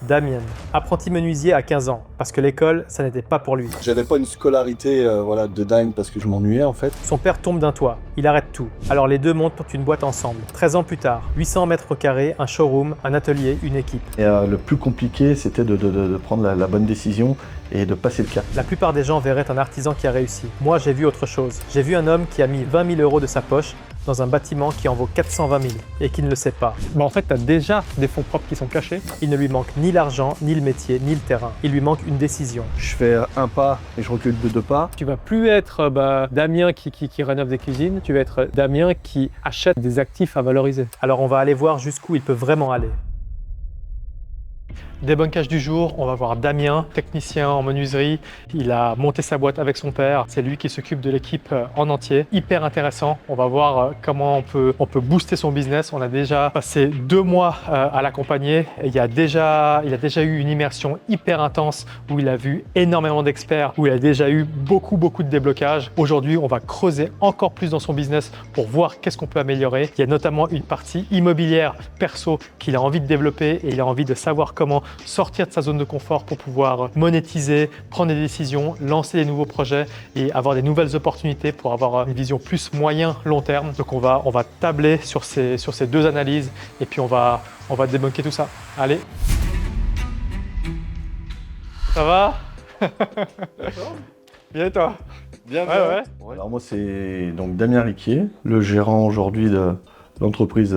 Damien, apprenti menuisier à 15 ans, parce que l'école, ça n'était pas pour lui. J'avais pas une scolarité voilà, de dingue parce que je m'ennuyais en fait. Son père tombe d'un toit, il arrête tout. Alors les deux montent une boîte ensemble. 13 ans plus tard, 800 mètres carrés, un showroom, un atelier, une équipe. Et le plus compliqué, c'était de prendre la bonne décision et de passer le cap. La plupart des gens verraient un artisan qui a réussi. Moi, j'ai vu autre chose. J'ai vu un homme qui a mis 20 000 € de sa poche dans un bâtiment qui en vaut 420 000 et qui ne le sait pas. En fait, tu as déjà des fonds propres qui sont cachés. Il ne lui manque ni l'argent, ni le métier, ni le terrain. Il lui manque une décision. Je fais un pas et je recule de deux pas. Tu vas plus être Damien qui rénove des cuisines, tu vas être Damien qui achète des actifs à valoriser. Alors on va aller voir jusqu'où il peut vraiment aller. Débunkage du jour, on va voir Damien, technicien en menuiserie. Il a monté sa boîte avec son père. C'est lui qui s'occupe de l'équipe en entier. Hyper intéressant. On va voir comment on peut booster son business. On a déjà passé 2 mois à l'accompagner. Il a déjà eu une immersion hyper intense où il a vu énormément d'experts, où il a déjà eu beaucoup de déblocages. Aujourd'hui, on va creuser encore plus dans son business pour voir qu'est-ce qu'on peut améliorer. Il y a notamment une partie immobilière perso qu'il a envie de développer et il a envie de savoir comment sortir de sa zone de confort pour pouvoir monétiser, prendre des décisions, lancer des nouveaux projets et avoir des nouvelles opportunités pour avoir une vision plus moyen-long terme. Donc on va tabler sur ces 2 analyses et puis on va débunker tout ça. Allez. Ça va? Bien et toi? Bien, Ouais. Alors moi c'est donc Damien Riquier, le gérant aujourd'hui de l'entreprise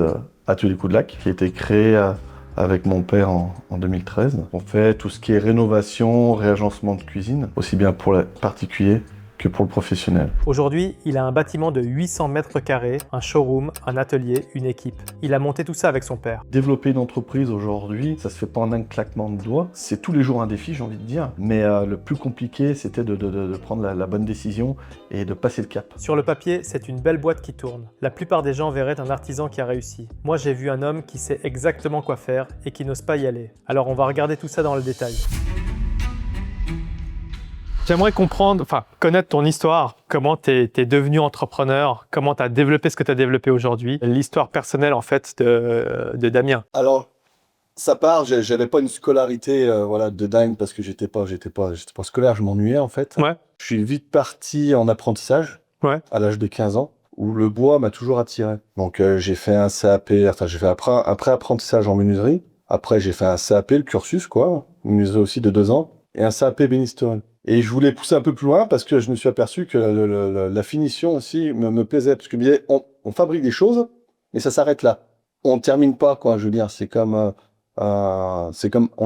Atelier Coup de Lac, qui a été créée avec mon père en 2013. On fait tout ce qui est rénovation, réagencement de cuisine, aussi bien pour les particuliers que pour le professionnel. Aujourd'hui, il a un bâtiment de 800 mètres carrés, un showroom, un atelier, une équipe. Il a monté tout ça avec son père. Développer une entreprise aujourd'hui, ça se fait pas en un claquement de doigts. C'est tous les jours un défi, j'ai envie de dire. Mais le plus compliqué, c'était de prendre la bonne décision et de passer le cap. Sur le papier, c'est une belle boîte qui tourne. La plupart des gens verraient un artisan qui a réussi. Moi, j'ai vu un homme qui sait exactement quoi faire et qui n'ose pas y aller. Alors on va regarder tout ça dans le détail. J'aimerais connaître ton histoire, comment tu es devenu entrepreneur, comment tu as développé ce que tu as développé aujourd'hui, l'histoire personnelle en fait de Damien. Alors, ça part, j'avais pas une scolarité voilà, de dingue parce que j'étais pas scolaire, je m'ennuyais en fait. Ouais. Je suis vite parti en apprentissage à l'âge de 15 ans, où le bois m'a toujours attiré. Donc j'ai fait un CAP, j'ai fait un pré-apprentissage en menuiserie. Après j'ai fait un CAP, le cursus quoi, menuiserie aussi de 2 ans, et un CAP bénisterie. Et je voulais pousser un peu plus loin parce que je me suis aperçu que la finition aussi me plaisait. Parce que je me disais, on fabrique des choses, mais ça s'arrête là. On ne termine pas, quoi. Je veux dire, c'est comme on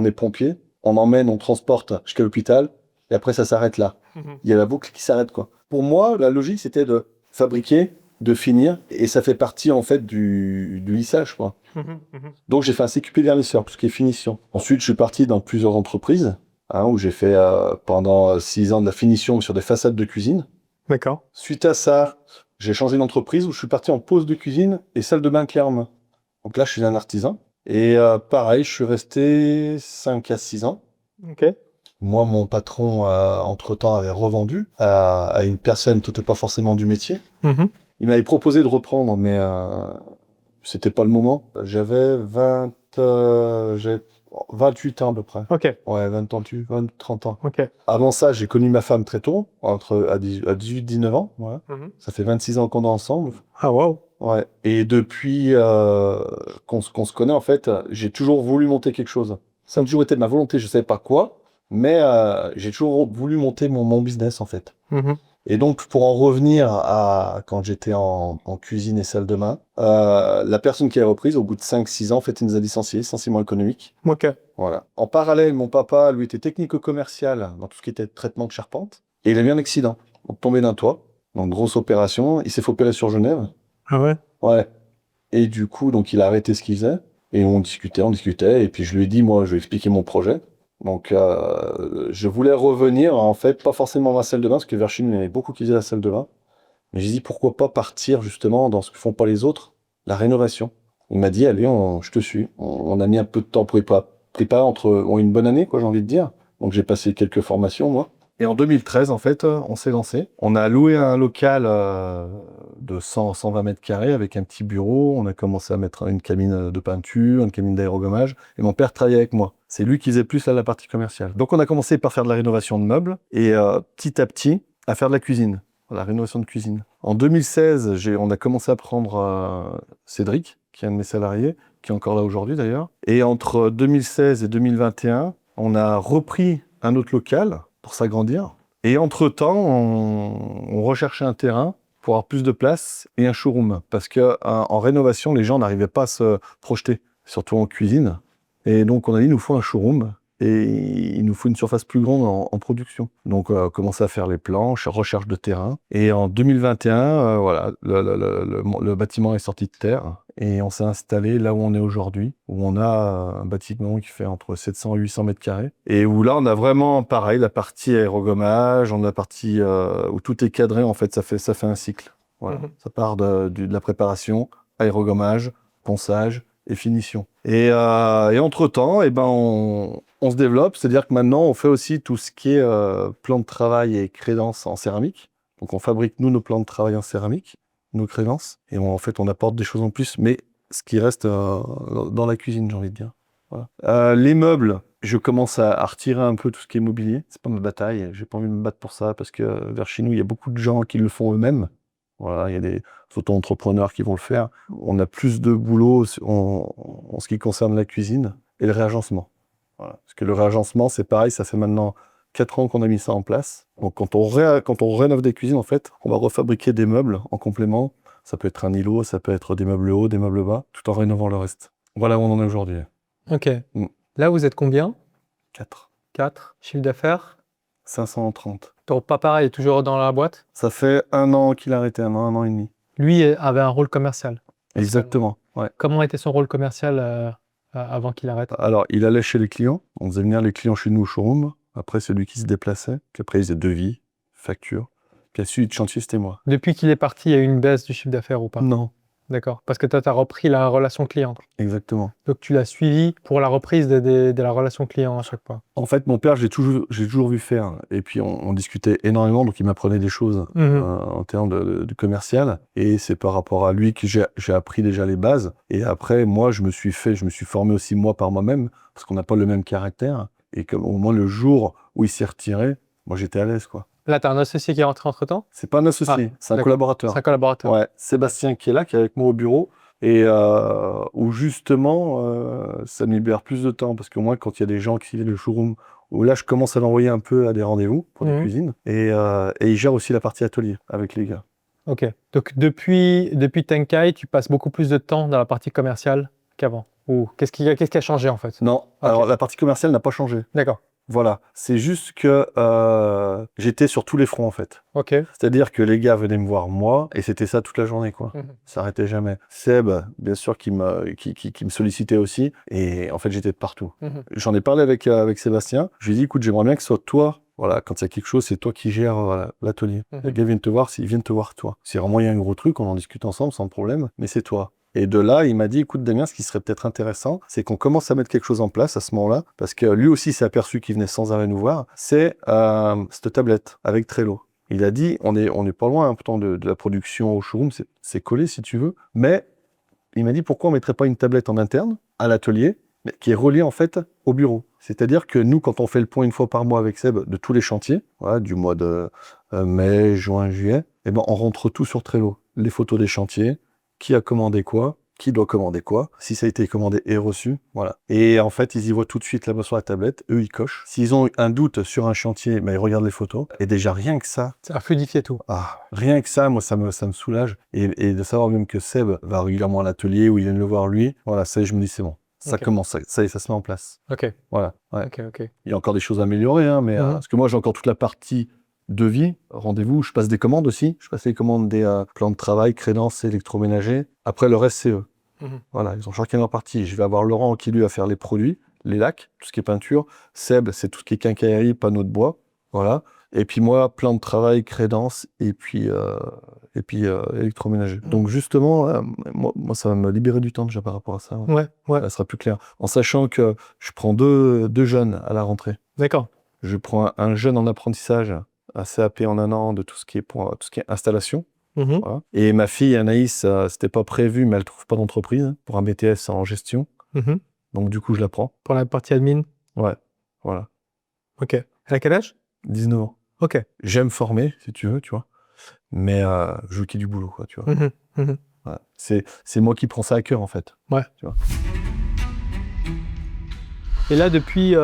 est pompier, on emmène, on transporte jusqu'à l'hôpital, et après ça s'arrête là. Il y a la boucle qui s'arrête, quoi. Pour moi, la logique, c'était de fabriquer, de finir, et ça fait partie, en fait, du lissage, quoi. Donc j'ai fait un CQP vernisseur, tout ce qui est finition. Ensuite, je suis parti dans plusieurs entreprises, où j'ai fait pendant 6 ans de la finition sur des façades de cuisine. D'accord. Suite à ça, j'ai changé d'entreprise où je suis parti en pause de cuisine et salle de bain clé en main. Donc là, je suis un artisan. Et pareil, je suis resté 5 à 6 ans. Ok. Moi, mon patron, entre-temps, avait revendu à une personne qui n'était pas forcément du métier. Il m'avait proposé de reprendre, mais c'était pas le moment. J'avais 28 ans à peu près. Ok. Ouais, 30 ans. Ok. Avant ça, j'ai connu ma femme très tôt, à 18-19 ans. Voilà. Ça fait 26 ans qu'on est ensemble. Ah wow. Ouais. Et depuis qu'on se connaît, en fait, j'ai toujours voulu monter quelque chose. Ça a toujours été de ma volonté, je savais pas quoi, mais j'ai toujours voulu monter mon business, en fait. Et donc, pour en revenir à quand j'étais en cuisine et salle de bain, la personne qui a reprise, au bout de 5-6 ans, en fait, il nous a licenciés, licenciement économique. Ok. Voilà. En parallèle, mon papa, lui, était technico-commercial dans tout ce qui était traitement de charpente. Et il a eu un accident. Donc, tombé d'un toit. Donc, grosse opération. Il s'est fait opérer sur Genève. Ah ouais. Ouais. Et du coup, donc, il a arrêté ce qu'il faisait. Et on discutait. Et puis, je lui ai dit, moi, je vais expliquer mon projet. Donc, je voulais revenir, en fait, pas forcément dans la salle de bain, parce que vers chez nous, il y en avait beaucoup qui faisaient la salle de bain. Mais j'ai dit, pourquoi pas partir, justement, dans ce que font pas les autres, la rénovation. Il m'a dit, allez, je te suis. On a mis un peu de temps pour prépa entre une bonne année, quoi, j'ai envie de dire. Donc, j'ai passé quelques formations, moi. Et en 2013, en fait, on s'est lancé. On a loué un local de 100-120 mètres carrés avec un petit bureau. On a commencé à mettre une cabine de peinture, une cabine d'aérogommage. Et mon père travaillait avec moi. C'est lui qui faisait plus la partie commerciale. Donc on a commencé par faire de la rénovation de meubles et petit à petit à faire de la cuisine, la rénovation de cuisine. En 2016, on a commencé à prendre Cédric, qui est un de mes salariés, qui est encore là aujourd'hui d'ailleurs. Et entre 2016 et 2021, on a repris un autre local pour s'agrandir. Et entre-temps, on recherchait un terrain pour avoir plus de place et un showroom. Parce qu'en rénovation, les gens n'arrivaient pas à se projeter, surtout en cuisine. Et donc, on a dit, il nous faut un showroom et il nous faut une surface plus grande en production. Donc, on a commencé à faire les plans, recherche de terrain. Et en 2021, voilà, le bâtiment est sorti de terre et on s'est installé là où on est aujourd'hui, où on a un bâtiment qui fait entre 700 et 800 mètres carrés. Et où là, on a vraiment, pareil, la partie aérogommage, on a la partie où tout est cadré, en fait, ça fait un cycle. Voilà. Ça part de la préparation, aérogommage, ponçage, et finition. Et entre-temps, eh ben, on se développe, c'est-à-dire que maintenant, on fait aussi tout ce qui est plan de travail et crédence en céramique. Donc, on fabrique, nous, nos plans de travail en céramique, nos crédences, et en fait, on apporte des choses en plus, mais ce qui reste dans la cuisine, j'ai envie de dire. Voilà. Les meubles, je commence à retirer un peu tout ce qui est mobilier. C'est pas ma bataille, j'ai pas envie de me battre pour ça, parce que vers chez nous, il y a beaucoup de gens qui le font eux-mêmes. Voilà, il y a des auto-entrepreneurs qui vont le faire. On a plus de boulot en ce qui concerne la cuisine et le réagencement. Voilà. Parce que le réagencement, c'est pareil, ça fait maintenant 4 ans qu'on a mis ça en place. Donc quand on rénove des cuisines, en fait, on va refabriquer des meubles en complément. Ça peut être un îlot, ça peut être des meubles hauts, des meubles bas, tout en rénovant le reste. Voilà où on en est aujourd'hui. Ok. Là, vous êtes combien? 4. 4. Chiffre d'affaires? 530. Ton papa est toujours dans la boîte? Ça fait 1 an qu'il a arrêté, 1 an et demi. Lui avait un rôle commercial. Exactement, ouais. Comment était son rôle commercial avant qu'il arrête? Alors, il allait chez les clients. On faisait venir les clients chez nous au showroom. Après, c'est lui qui se déplaçait. Puis après, il faisait devis, facture. Puis la suite de chantier, c'était moi. Depuis qu'il est parti, il y a eu une baisse du chiffre d'affaires ou pas? Non. D'accord. Parce que toi, tu as repris la relation client. Exactement. Donc, tu l'as suivi pour la reprise de la relation client à chaque fois. En fait, mon père, j'ai toujours vu faire. Et puis, on discutait énormément. Donc, il m'apprenait des choses en termes de commercial. Et c'est par rapport à lui que j'ai appris déjà les bases. Et après, moi, je me suis formé aussi moi par moi-même. Parce qu'on n'a pas le même caractère. Et comme au moins le jour où il s'est retiré, moi, j'étais à l'aise, quoi. Là, tu as un associé qui est rentré entre-temps? C'est pas un associé, c'est un collaborateur. C'est un collaborateur. Ouais, Sébastien qui est là, qui est avec moi au bureau, et où justement, ça me libère plus de temps, parce que moi, quand il y a des gens qui viennent au showroom, où là, je commence à l'envoyer un peu à des rendez-vous pour des cuisines, et il gère aussi la partie atelier avec les gars. Ok, donc depuis Tenkai, tu passes beaucoup plus de temps dans la partie commerciale qu'avant? Ou qu'est-ce qui a changé en fait? Non, alors la partie commerciale n'a pas changé. D'accord. Voilà, c'est juste que j'étais sur tous les fronts en fait. Ok. C'est-à-dire que les gars venaient me voir moi et c'était ça toute la journée quoi. Ça s'arrêtait jamais. Seb, bien sûr, qui me sollicitait aussi et en fait j'étais de partout. J'en ai parlé avec Sébastien. Je lui ai dit écoute, j'aimerais bien que ce soit toi. Voilà, quand il y a quelque chose, c'est toi qui gères l'atelier. Les gars viennent te voir, ils viennent te voir toi. Si vraiment il y a un gros truc, on en discute ensemble sans problème, mais c'est toi. Et de là, il m'a dit, écoute Damien, ce qui serait peut-être intéressant, c'est qu'on commence à mettre quelque chose en place à ce moment-là, parce que lui aussi s'est aperçu qu'il venait sans arrêt nous voir, c'est cette tablette avec Trello. Il a dit, on est pas loin un peu de la production au showroom, c'est collé si tu veux, mais il m'a dit, pourquoi on mettrait pas une tablette en interne, à l'atelier, mais qui est reliée en fait au bureau. C'est-à-dire que nous, quand on fait le point une fois par mois avec Seb de tous les chantiers, voilà, du mois de mai, juin, juillet, eh ben, on rentre tout sur Trello. Les photos des chantiers, qui a commandé quoi, qui doit commander quoi, si ça a été commandé et reçu, voilà. Et en fait, ils y voient tout de suite là-bas sur la tablette, eux, ils cochent. S'ils ont un doute sur un chantier, ben, ils regardent les photos. Et déjà, rien que ça... Ça a fluidifié tout. Rien que ça, moi, ça me soulage. Et de savoir même que Seb va régulièrement à l'atelier, où il vient le voir lui, voilà, ça y est, je me dis, c'est bon. Ça commence, ça y est, ça se met en place. Ok. Voilà. Ouais. Ok. Il y a encore des choses à améliorer, hein, mais parce que moi, j'ai encore toute la partie devis, rendez-vous, je passe des commandes aussi. Je passe les commandes des plans de travail, crédences, électroménager. Après, le reste, c'est eux. Voilà, ils ont chacun leur partie. Je vais avoir Laurent qui, lui, va faire les produits, les lacs, tout ce qui est peinture. Seb, c'est tout ce qui est quincaillerie, panneaux de bois. Voilà. Et puis moi, plan de travail, crédence, et puis électroménager. Donc justement, moi, ça va me libérer du temps déjà par rapport à ça. Ouais. Ça sera plus clair. En sachant que je prends deux jeunes à la rentrée. D'accord. Je prends un jeune en apprentissage, un CAP en 1 an de tout ce qui est installation. Voilà. Et ma fille Anaïs, c'était pas prévu, mais elle trouve pas d'entreprise pour un BTS en gestion. Donc du coup, je la prends. Pour la partie admin? Ouais, voilà. Ok. Elle a quel âge? 19 ans. Ok. J'aime former, si tu veux, tu vois. Mais je veux qu'il y ait du boulot, quoi, tu vois. Ouais. C'est moi qui prends ça à cœur, en fait. Ouais. Tu vois. Et là, depuis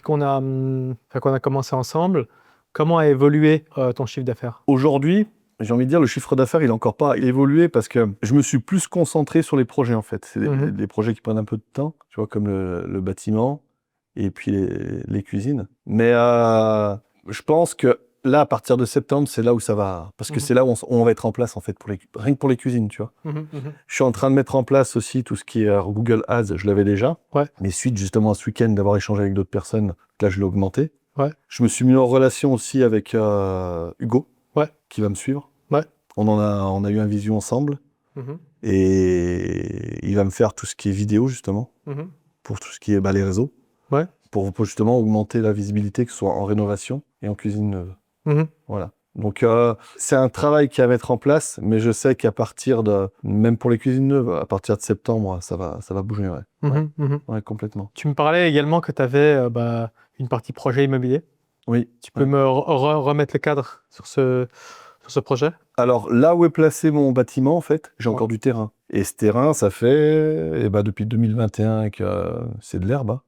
qu'on a commencé ensemble, comment a évolué ton chiffre d'affaires? Aujourd'hui, j'ai envie de dire, le chiffre d'affaires, il n'a encore pas évolué parce que je me suis plus concentré sur les projets, en fait. C'est des projets qui prennent un peu de temps, tu vois, comme le bâtiment et puis les cuisines. Mais je pense que là, à partir de septembre, c'est là où ça va. Parce que c'est là où on va être en place, en fait, rien que pour les cuisines, tu vois. Je suis en train de mettre en place aussi tout ce qui est Google Ads, je l'avais déjà. Ouais. Mais suite, justement, à ce week-end, d'avoir échangé avec d'autres personnes, là, je l'ai augmenté. Ouais. Je me suis mis en relation aussi avec Hugo, qui va me suivre. Ouais. On a eu un visio ensemble. Et il va me faire tout ce qui est vidéo, justement, pour tout ce qui est les réseaux. Ouais. Pour justement augmenter la visibilité, que ce soit en rénovation et en cuisine neuve. Voilà. Donc, c'est un travail qui est à mettre en place, mais je sais qu'à partir même pour les cuisines neuves, à partir de septembre, ça va bouger, ouais. Ouais, complètement. Tu me parlais également que tu avais une partie projet immobilier. Oui. Tu peux me remettre le cadre sur ce projet? Alors, là où est placé mon bâtiment, en fait, j'ai encore du terrain. Et ce terrain, ça fait depuis 2021 que c'est de l'herbe.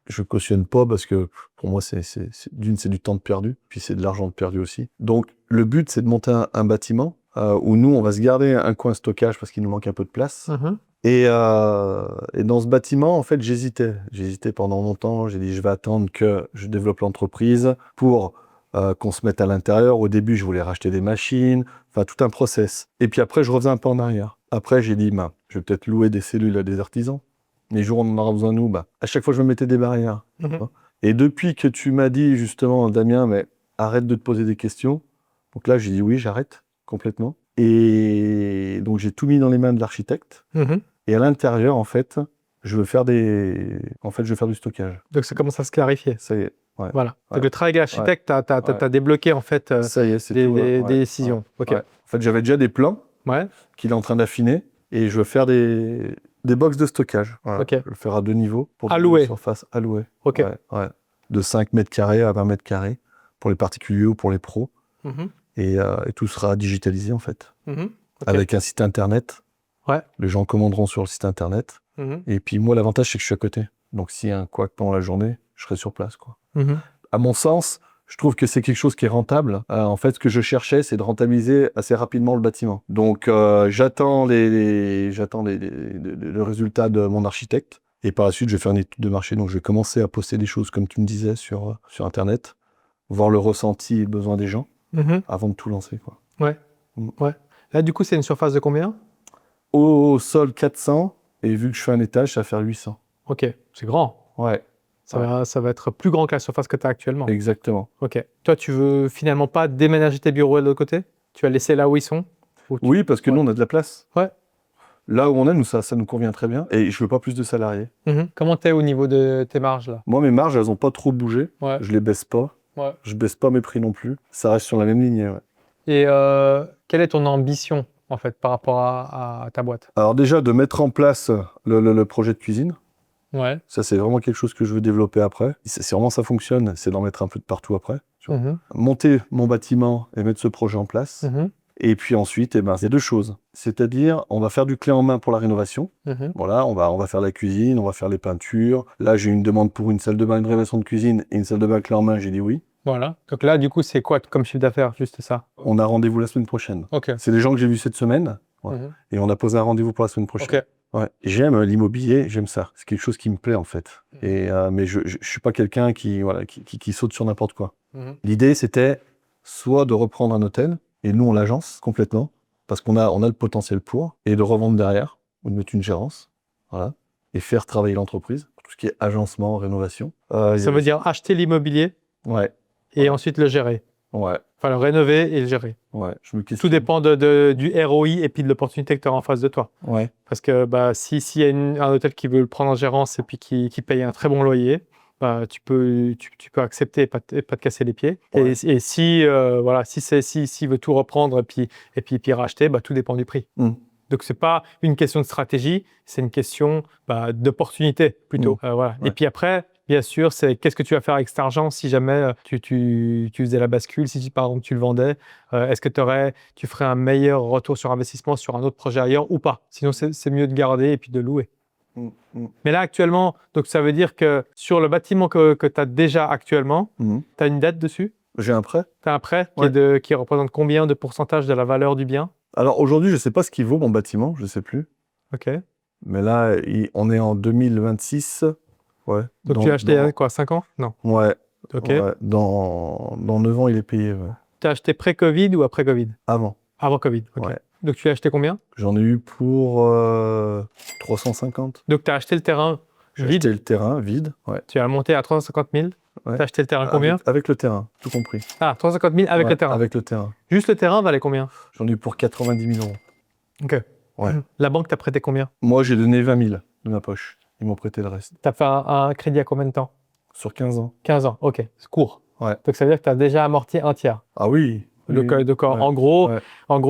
Je cautionne pas parce que pour moi, c'est du temps de perdu, puis c'est de l'argent de perdu aussi. Donc, le but, c'est de monter un bâtiment où nous, on va se garder un coin stockage parce qu'il nous manque un peu de place. Et dans ce bâtiment, en fait, j'hésitais. J'hésitais pendant longtemps. J'ai dit, je vais attendre que je développe l'entreprise pour qu'on se mette à l'intérieur. Au début, je voulais racheter des machines, enfin, tout un process. Et puis après, je refaisais un peu en arrière. Après, j'ai dit, je vais peut-être louer des cellules à des artisans. Les jours où on en aura besoin de nous, à chaque fois, je me mettais des barrières. Et depuis que tu m'as dit, justement, Damien, mais arrête de te poser des questions. Donc là, j'ai dit oui, j'arrête complètement. Et donc, j'ai tout mis dans les mains de l'architecte. Et à l'intérieur, en fait, je veux faire du stockage. Donc, ça commence à se clarifier. Ça y est. Ouais. Voilà. Donc, le travail avec l'architecte, t'as débloqué, en fait, ça y est, des décisions. Ouais. En fait, j'avais déjà des plans qu'il est en train d'affiner. Et je veux faire des box de stockage. Voilà. Je vais le faire à 2 niveaux. Pour louer. Surface à louer. Ok. Ouais. De 5 mètres carrés à 20 mètres carrés pour les particuliers ou pour les pros. Et tout sera digitalisé, en fait. Avec un site internet. Ouais. Les gens commanderont sur le site internet. Et puis moi, l'avantage, c'est que je suis à côté. Donc s'il y a un couac pendant la journée, je serai sur place, quoi. À mon sens, je trouve que c'est quelque chose qui est rentable. En fait, ce que je cherchais, c'est de rentabiliser assez rapidement le bâtiment. Donc j'attends le résultat de mon architecte. Et par la suite, je vais faire une étude de marché. Donc je vais commencer à poster des choses, comme tu me disais, sur Internet. Voir le ressenti et le besoin des gens avant de tout lancer, quoi. Ouais. Là, du coup, c'est une surface de combien? Au sol, 400. Et vu que je fais un étage, ça va faire 800. Ok, c'est grand. Ouais. Ça va être plus grand que la surface que tu as actuellement. Exactement. Ok. Toi, tu veux finalement pas déménager tes bureaux de l'autre côté? Tu vas laisser là où ils sont? Oui, parce que nous, on a de la place. Ouais. Là où on est, nous, ça nous convient très bien. Et je veux pas plus de salariés. Comment t'es au niveau de tes marges, là? Moi, mes marges, elles ont pas trop bougé. Ouais. Je les baisse pas. Ouais. Je baisse pas mes prix non plus. Ça reste sur la même lignée, ouais. Et quelle est ton ambition, en fait, par rapport à ta boîte? Alors déjà, de mettre en place le projet de cuisine. Ouais. Ça, c'est vraiment quelque chose que je veux développer après. Si vraiment ça fonctionne, c'est d'en mettre un peu de partout après. Monter mon bâtiment et mettre ce projet en place. Et puis ensuite, il y a 2 choses. C'est-à-dire, on va faire du clé en main pour la rénovation. Voilà, on va faire la cuisine, on va faire les peintures. Là, j'ai une demande pour une salle de bain, une rénovation de cuisine et une salle de bain clé en main. J'ai dit oui. Voilà. Donc là, du coup, c'est quoi comme chiffre d'affaires, juste ça? On a rendez-vous la semaine prochaine. Okay. C'est des gens que j'ai vus cette semaine. Ouais. Et on a posé un rendez-vous pour la semaine prochaine. Okay. Ouais. J'aime l'immobilier, j'aime ça. C'est quelque chose qui me plaît, en fait. Et, mais je suis pas quelqu'un qui saute sur n'importe quoi. L'idée, c'était soit de reprendre un hôtel, et nous, on l'agence complètement, parce qu'on a le potentiel pour, et de revendre derrière, ou de mettre une gérance, voilà, et faire travailler l'entreprise, tout ce qui est agencement, rénovation. Ça veut dire acheter l'immobilier, et ensuite le gérer. Ouais. Enfin, le rénover et le gérer. Ouais. Tout dépend du ROI et puis de l'opportunité que tu as en face de toi. Ouais. Parce que s'il y a un hôtel qui veut le prendre en gérance et puis qui paye un très bon loyer, bah, tu peux accepter et pas te casser les pieds. Ouais. Et si, s'il veut tout reprendre et puis racheter, bah, tout dépend du prix. Donc, c'est pas une question de stratégie, c'est une question d'opportunité plutôt. Voilà. Ouais. Et puis après, bien sûr, c'est qu'est-ce que tu vas faire avec cet argent si jamais tu faisais la bascule, si par exemple tu le vendais, est-ce que tu ferais un meilleur retour sur investissement sur un autre projet ailleurs ou pas? Sinon, c'est mieux de garder et puis de louer. Mais là, actuellement, donc ça veut dire que sur le bâtiment que tu as déjà actuellement, tu as une dette dessus? J'ai un prêt. Tu as un prêt Ouais. qui représente combien de pourcentage de la valeur du bien? Alors aujourd'hui, je ne sais pas ce qu'il vaut mon bâtiment, je ne sais plus. OK. Mais là, on est en 2026. Ouais. Donc tu l'as acheté il y a 5 ans? Non. Ouais. OK. Ouais. Dans 9 ans, il est payé. Ouais. Tu as acheté pré-Covid ou après Covid? Avant. Avant Covid, OK. Ouais. Donc tu l'as acheté combien? J'en ai eu pour 350. Donc tu as acheté le terrain J'ai vide? acheté le terrain vide. Ouais. Tu as monté à 350 000? Ouais. Tu as acheté le terrain combien? Avec le terrain, tout compris. Ah, 350 000 avec Ouais, le terrain? Avec le terrain. Juste le terrain valait combien? J'en ai eu pour 90 000 euros. OK. Ouais. La banque t'a prêté combien? Moi, j'ai donné 20 000 de ma poche. Ils m'ont prêté le reste. Tu as fait un crédit à combien de temps? Sur 15 ans. 15 ans, OK. C'est court. Ouais. Donc ça veut dire que tu as déjà amorti un tiers. Ah oui. Donc, Oui. en gros,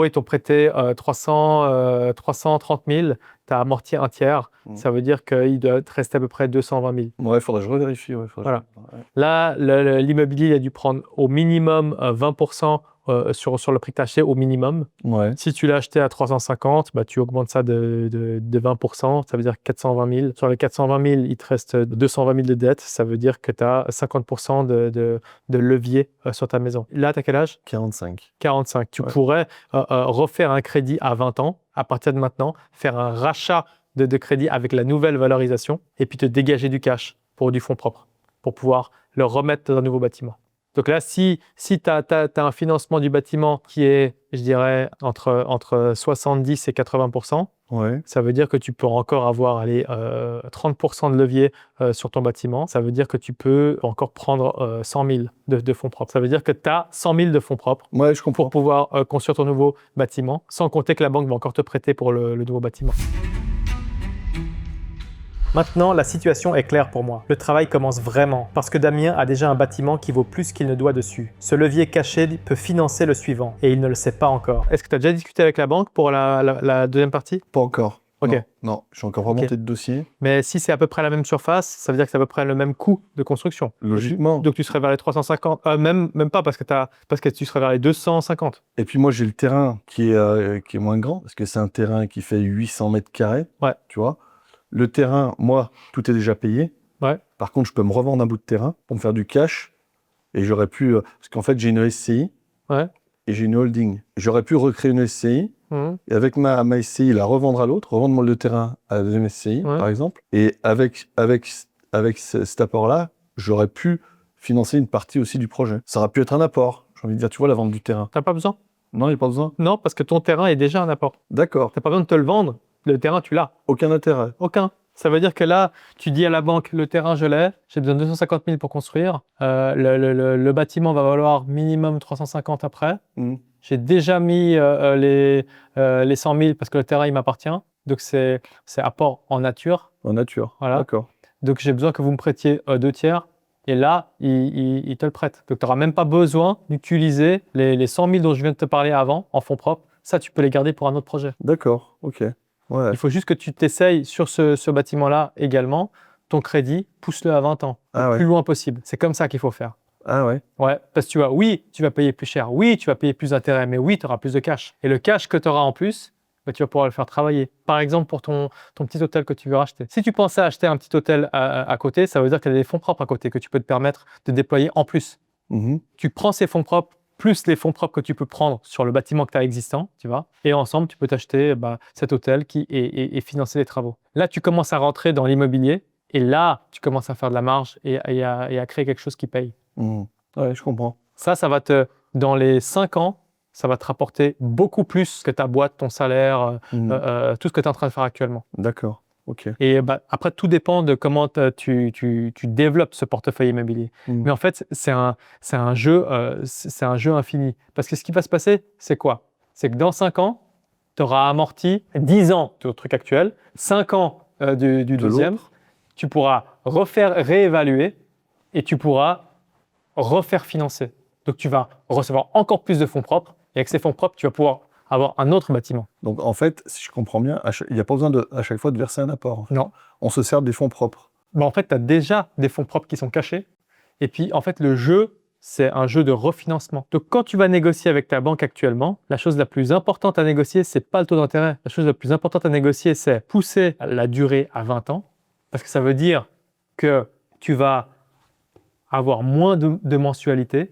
ils t'ont prêté 330 000, tu as amorti un tiers. Ça veut dire qu'il doit te rester à peu près 220 000. Ouais, il faudrait que je revérifie. Ouais, Voilà. Là, l'immobilier il a dû prendre au minimum 20% sur le prix que tu as acheté, au minimum. Ouais. Si tu l'as acheté à 350, bah, tu augmentes ça de 20%, ça veut dire 420 000. Sur les 420 000, il te reste 220 000 de dette, ça veut dire que tu as 50% de levier sur ta maison. Là, tu as quel âge? 45. 45. Tu pourrais refaire un crédit à 20 ans, à partir de maintenant, faire un rachat de crédit avec la nouvelle valorisation et puis te dégager du cash pour du fonds propre, pour pouvoir le remettre dans un nouveau bâtiment. Donc là, si tu as un financement du bâtiment qui est, je dirais, entre 70 et 80%, ouais. Ça veut dire que tu peux encore avoir 30% de levier sur ton bâtiment. Ça veut dire que tu peux encore prendre 100 000 de fonds propres. Ça veut dire que tu as 100 000 de fonds propres pour pouvoir construire ton nouveau bâtiment, sans compter que la banque va encore te prêter pour le nouveau bâtiment. Maintenant, la situation est claire pour moi. Le travail commence vraiment, parce que Damien a déjà un bâtiment qui vaut plus qu'il ne doit dessus. Ce levier caché peut financer le suivant, et il ne le sait pas encore. Est-ce que tu as déjà discuté avec la banque pour la deuxième partie? Pas encore. Ok. Non, je suis encore remonté de dossier. Mais si c'est à peu près la même surface, ça veut dire que c'est à peu près le même coût de construction. Logiquement. Donc tu serais vers les 350, même pas parce que tu serais vers les 250. Et puis moi j'ai le terrain qui est moins grand, parce que c'est un terrain qui fait 800 mètres carrés. Ouais. Tu vois. Le terrain, moi, tout est déjà payé. Ouais. Par contre, je peux me revendre un bout de terrain pour me faire du cash. Et j'aurais pu... parce qu'en fait, j'ai une SCI et j'ai une holding. J'aurais pu recréer une SCI et avec ma SCI, la revendre à l'autre, revendre le terrain à la deuxième SCI, par exemple. Et avec cet apport-là, j'aurais pu financer une partie aussi du projet. Ça aurait pu être un apport. J'ai envie de dire, tu vois, la vente du terrain. T'as pas besoin? Non, il n'y a pas besoin. Non, parce que ton terrain est déjà un apport. D'accord. T'as pas besoin de te le vendre. Le terrain, tu l'as. Aucun intérêt. Aucun. Ça veut dire que là, tu dis à la banque, le terrain, je l'ai, j'ai besoin de 250 000 pour construire. Le bâtiment va valoir minimum 350 après. J'ai déjà mis les 100 000 parce que le terrain, il m'appartient. Donc, c'est apport en nature. En nature. Voilà. D'accord. Donc, j'ai besoin que vous me prêtiez 2 tiers. Et là, il te le prête. Donc, tu n'auras même pas besoin d'utiliser les 100 000 dont je viens de te parler avant en fonds propres. Ça, tu peux les garder pour un autre projet. D'accord. OK. Ouais. Il faut juste que tu t'essayes sur ce bâtiment-là également. Ton crédit, pousse-le à 20 ans, le plus loin possible. C'est comme ça qu'il faut faire. Ah ouais. Ouais, parce que tu vas payer plus cher. Oui, tu vas payer plus d'intérêt, mais oui, tu auras plus de cash. Et le cash que tu auras en plus, tu vas pouvoir le faire travailler. Par exemple, pour ton petit hôtel que tu veux racheter. Si tu pensais acheter un petit hôtel à côté, ça veut dire qu'il y a des fonds propres à côté que tu peux te permettre de déployer en plus. Tu prends ces fonds propres plus les fonds propres que tu peux prendre sur le bâtiment que tu as existant, tu vois, et ensemble, tu peux t'acheter cet hôtel et financer les travaux. Là, tu commences à rentrer dans l'immobilier, et là, tu commences à faire de la marge et à créer quelque chose qui paye. Ouais, je comprends. Ça va dans les 5 ans, ça va te rapporter beaucoup plus que ta boîte, ton salaire, tout ce que tu es en train de faire actuellement. D'accord. Okay. Et après, tout dépend de comment tu développes ce portefeuille immobilier. Mais en fait, c'est un jeu infini. Parce que ce qui va se passer, c'est quoi? C'est que dans 5 ans, tu auras amorti 10 ans de truc actuel, 5 ans du deuxième. Tu pourras réévaluer et tu pourras refaire financer. Donc, tu vas recevoir encore plus de fonds propres et avec ces fonds propres, tu vas pouvoir avoir un autre bâtiment. Donc, en fait, si je comprends bien, il n'y a pas besoin à chaque fois de verser un apport. Non. On se sert des fonds propres. En fait, tu as déjà des fonds propres qui sont cachés. Et puis, en fait, le jeu, c'est un jeu de refinancement. Donc, quand tu vas négocier avec ta banque actuellement, la chose la plus importante à négocier, c'est pas le taux d'intérêt. La chose la plus importante à négocier, c'est pousser la durée à 20 ans. Parce que ça veut dire que tu vas avoir moins de mensualités,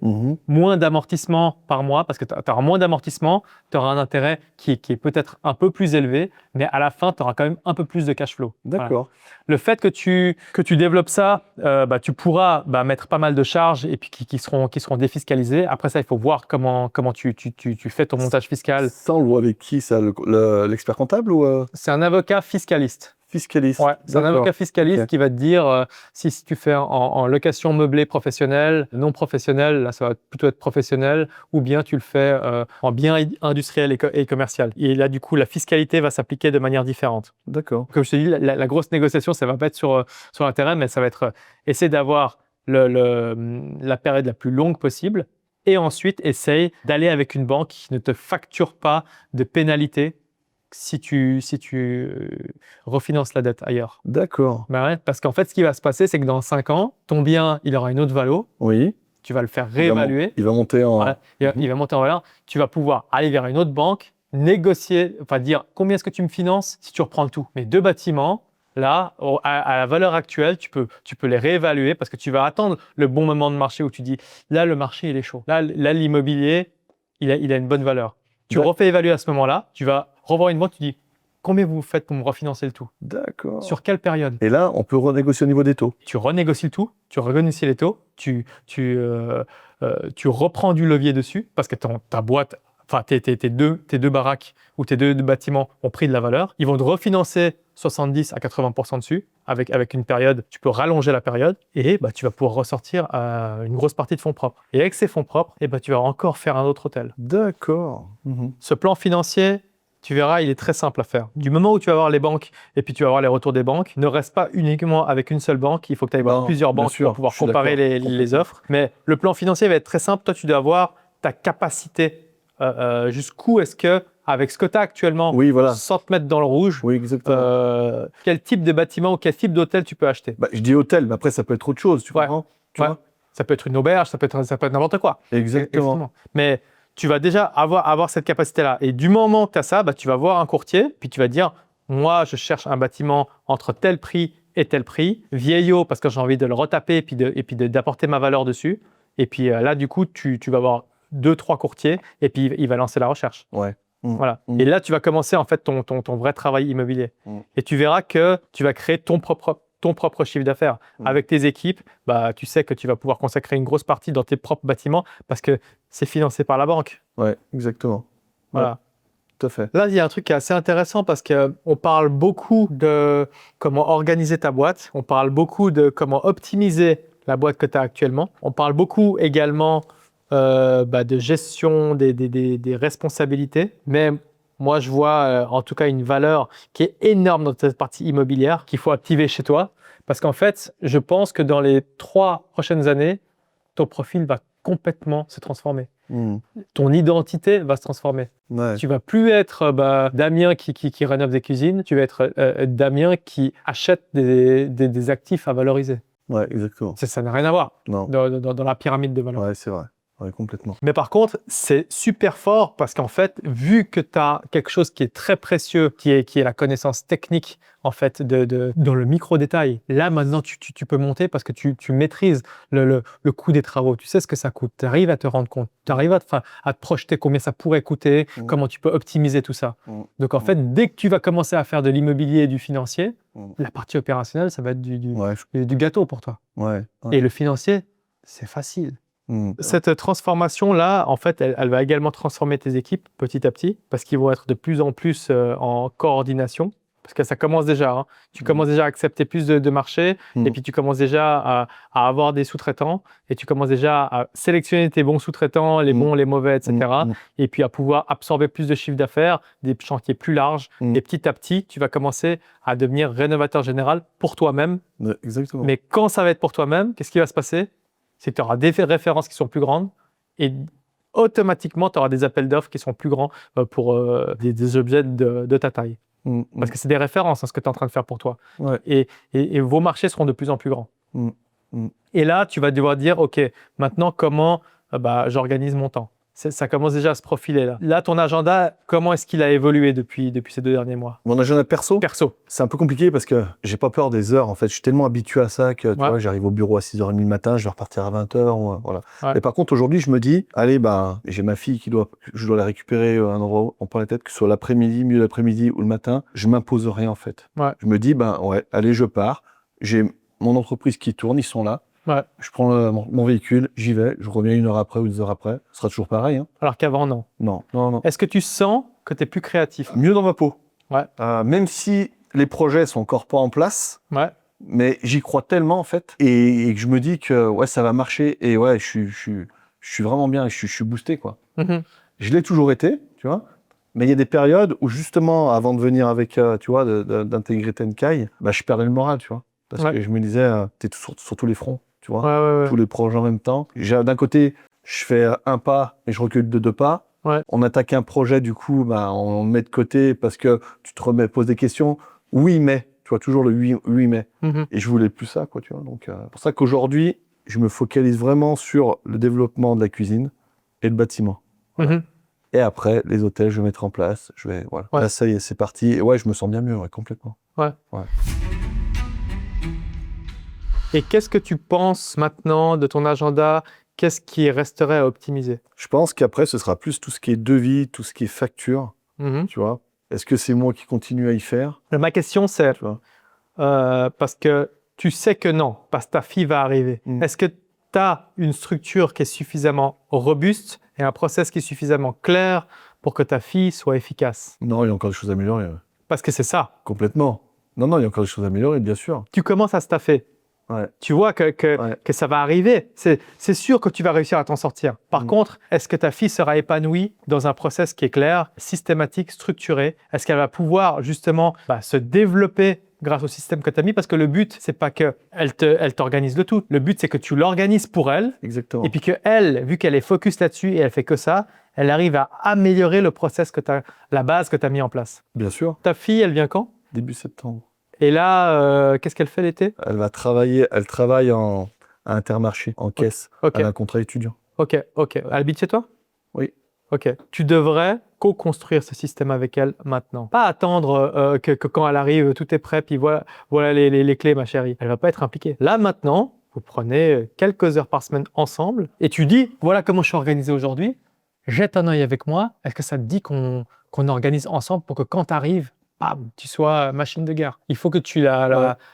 moins d'amortissement par mois, parce que tu auras moins d'amortissement, tu auras un intérêt qui est peut-être un peu plus élevé, mais à la fin, tu auras quand même un peu plus de cash flow. D'accord. Voilà. Le fait que tu développes ça, tu pourras mettre pas mal de charges et puis qui seront défiscalisées. Après ça, il faut voir comment tu fais ton montage fiscal. Ça, on le voit avec qui, ça, l'expert comptable ou C'est un avocat fiscaliste. Fiscaliste. Ouais, c'est un avocat fiscaliste qui va te dire si tu fais en location meublée professionnelle, non professionnelle, là ça va plutôt être professionnel, ou bien tu le fais en bien industriel et commercial. Et là, du coup, la fiscalité va s'appliquer de manière différente. D'accord. Comme je te dis, la grosse négociation, ça va pas être sur l'intérêt, mais ça va être essayer d'avoir la période la plus longue possible et ensuite essaye d'aller avec une banque qui ne te facture pas de pénalité si tu refinances la dette ailleurs. D'accord. Ouais, parce qu'en fait, ce qui va se passer, c'est que dans 5 ans, ton bien, il aura une autre valo. Oui. Tu vas le faire réévaluer. Il va monter en... Voilà. Il va monter en valeur. Tu vas pouvoir aller vers une autre banque, négocier, enfin dire combien est-ce que tu me finances si tu reprends le tout. Mais 2 bâtiments, là, à la valeur actuelle, tu peux les réévaluer parce que tu vas attendre le bon moment de marché où tu dis là, le marché, il est chaud. Là l'immobilier, il a une bonne valeur. Tu refais évaluer à ce moment-là, tu vas revoir une banque, tu dis combien vous faites pour me refinancer le tout? D'accord. Sur quelle période? Et là, on peut renégocier au niveau des taux. Tu renégocies le tout, tu renégocies les taux, tu reprends du levier dessus parce que ta boîte, enfin tes deux baraques ou tes deux bâtiments ont pris de la valeur. Ils vont te refinancer 70 à 80% dessus avec une période. Tu peux rallonger la période et tu vas pouvoir ressortir une grosse partie de fonds propres. Et avec ces fonds propres, tu vas encore faire un autre hôtel. D'accord. Ce plan financier, tu verras, il est très simple à faire. Du moment où tu vas voir les banques et puis tu vas voir les retours des banques, ne reste pas uniquement avec une seule banque. Il faut que tu ailles voir plusieurs banques pour pouvoir comparer les offres. Mais le plan financier va être très simple. Toi, tu dois avoir ta capacité. Jusqu'où est-ce que, avec ce que tu as actuellement, sans te mettre dans le rouge, quel type de bâtiment ou quel type d'hôtel tu peux acheter? Je dis hôtel, mais après, ça peut être autre chose. Tu comprends? Tu vois, ça peut être une auberge, ça peut être n'importe quoi. Exactement. Mais tu vas déjà avoir cette capacité-là. Et du moment que tu as ça, tu vas voir un courtier, puis tu vas dire, moi, je cherche un bâtiment entre tel prix et tel prix, vieillot, parce que j'ai envie de le retaper et puis d'apporter ma valeur dessus. Et puis là, du coup, tu vas avoir 2-3 courtiers, et puis il va lancer la recherche. Voilà. Et là, tu vas commencer en fait ton vrai travail immobilier. Et tu verras que tu vas créer ton propre chiffre d'affaires. Avec tes équipes, tu sais que tu vas pouvoir consacrer une grosse partie dans tes propres bâtiments parce que c'est financé par la banque. Ouais, exactement. Voilà. Ouais, tout à fait. Là, il y a un truc qui est assez intéressant parce qu'on parle beaucoup de comment organiser ta boîte. On parle beaucoup de comment optimiser la boîte que tu as actuellement. On parle beaucoup également de gestion des responsabilités. Mais moi, je vois en tout cas une valeur qui est énorme dans cette partie immobilière qu'il faut activer chez toi. Parce qu'en fait, je pense que dans les 3 prochaines années, ton profil va complètement se transformer. Ton identité va se transformer. Tu vas plus être Damien qui rénove des cuisines, tu vas être Damien qui achète des actifs à valoriser. Ouais, exactement. Ça n'a rien à voir dans la pyramide de valeur. Ouais, c'est vrai. Ouais, complètement. Mais par contre, c'est super fort parce qu'en fait, vu que tu as quelque chose qui est très précieux, qui est la connaissance technique en fait dans le micro-détail, là maintenant tu peux monter parce que tu maîtrises le coût des travaux. Tu sais ce que ça coûte. Tu arrives à te rendre compte. Tu arrives à te projeter combien ça pourrait coûter, comment tu peux optimiser tout ça. Donc en fait, dès que tu vas commencer à faire de l'immobilier et du financier, la partie opérationnelle, ça va être du gâteau pour toi. Et le financier, c'est facile. Cette transformation-là, en fait, elle va également transformer tes équipes petit à petit parce qu'ils vont être de plus en plus en coordination. parce que ça commence déjà. Hein. Tu commences déjà à accepter plus de marchés et puis tu commences déjà à avoir des sous-traitants et tu commences déjà à sélectionner tes bons sous-traitants, les bons, les mauvais, etc. Et puis à pouvoir absorber plus de chiffre d'affaires, des chantiers plus larges. Et petit à petit, tu vas commencer à devenir rénovateur général pour toi-même. Exactement. Mais quand ça va être pour toi-même, qu'est-ce qui va se passer? C'est que tu auras des références qui sont plus grandes et automatiquement, tu auras des appels d'offres qui sont plus grands pour des objets de ta taille. Parce que c'est des références, hein, ce que tu es en train de faire pour toi. Ouais. Et vos marchés seront de plus en plus grands. Et là, tu vas devoir dire, OK, maintenant, comment j'organise mon temps? Ça commence déjà à se profiler là. Là, ton agenda, comment est-ce qu'il a évolué depuis ces 2 derniers mois? Mon agenda perso, Perso. c'est un peu compliqué parce que j'ai pas peur des heures. En fait, je suis tellement habitué à ça que tu vois, j'arrive au bureau à 6h30 le matin, je vais repartir à 20h. Voilà. Ouais. Mais par contre, aujourd'hui, je me dis, allez, j'ai ma fille je dois la récupérer à un endroit où on prend la tête, que ce soit l'après-midi, milieu d'après-midi ou le matin. Je m'impose rien en fait. Ouais. Je me dis, allez, je pars. J'ai mon entreprise qui tourne, ils sont là. Ouais. Je prends mon véhicule, j'y vais, je reviens 1 heure après ou 2 heures après. Ce sera toujours pareil. Hein. Alors qu'avant, non. Non. Est-ce que tu sens que tu es plus créatif? Mieux dans ma peau. Ouais. Même si les projets sont encore pas en place, Ouais. mais j'y crois tellement en fait, et que je me dis que ça va marcher, et je suis vraiment bien, je suis boosté quoi. Je l'ai toujours été, tu vois, mais il y a des périodes où justement, avant de venir avec, tu vois, d'intégrer Tenkai, je perdais le moral, tu vois, parce que je me disais, t'es sur tous les fronts, tu vois, tous les projets en même temps. D'un côté, je fais un pas et je recule de 2 pas. Ouais. On attaque un projet, du coup, on le met de côté parce que tu te poses des questions. Oui, mais, tu vois, toujours le oui, mais. Et je voulais plus ça, quoi, tu vois. Donc, c'est pour ça qu'aujourd'hui, je me focalise vraiment sur le développement de la cuisine et le bâtiment. Voilà. Et après, les hôtels, je vais mettre en place. Voilà. Là, ça y est, c'est parti. Et je me sens bien mieux, complètement. Ouais. Et qu'est-ce que tu penses maintenant de ton agenda? Qu'est-ce qui resterait à optimiser? Je pense qu'après, ce sera plus tout ce qui est devis, tout ce qui est facture, tu vois. Est-ce que c'est moi qui continue à y faire? Ma question, c'est, parce que tu sais que non, parce que ta fille va arriver. Est-ce que tu as une structure qui est suffisamment robuste et un process qui est suffisamment clair pour que ta fille soit efficace? Non, il y a encore des choses à améliorer. Parce que c'est ça. Complètement. Non, il y a encore des choses à améliorer, bien sûr. Tu commences à staffer. Tu vois que ça va arriver. C'est sûr que tu vas réussir à t'en sortir. Par contre, est-ce que ta fille sera épanouie dans un process qui est clair, systématique, structuré? Est-ce qu'elle va pouvoir justement se développer grâce au système que tu as mis? Parce que le but, c'est pas qu'elle t'organise le tout. Le but, c'est que tu l'organises pour elle. Exactement. Et puis qu'elle, vu qu'elle est focus là-dessus et elle fait que ça, elle arrive à améliorer le process la base que tu as mis en place. Bien sûr. Ta fille, elle vient quand? Début septembre. Et là, qu'est-ce qu'elle fait l'été? Elle travaille à Intermarché, en caisse. Elle a un contrat étudiant. Ok. Elle habite chez toi? Oui. Ok. Tu devrais co-construire ce système avec elle maintenant. Pas attendre que quand elle arrive, tout est prêt, puis voilà les clés, ma chérie. Elle va pas être impliquée. Là, maintenant, vous prenez quelques heures par semaine ensemble et tu dis, voilà comment je suis organisé aujourd'hui. Jette un œil avec moi. Est-ce que ça te dit qu'on organise ensemble pour que quand tu arrives, bam, tu sois machine de guerre? Il faut que tu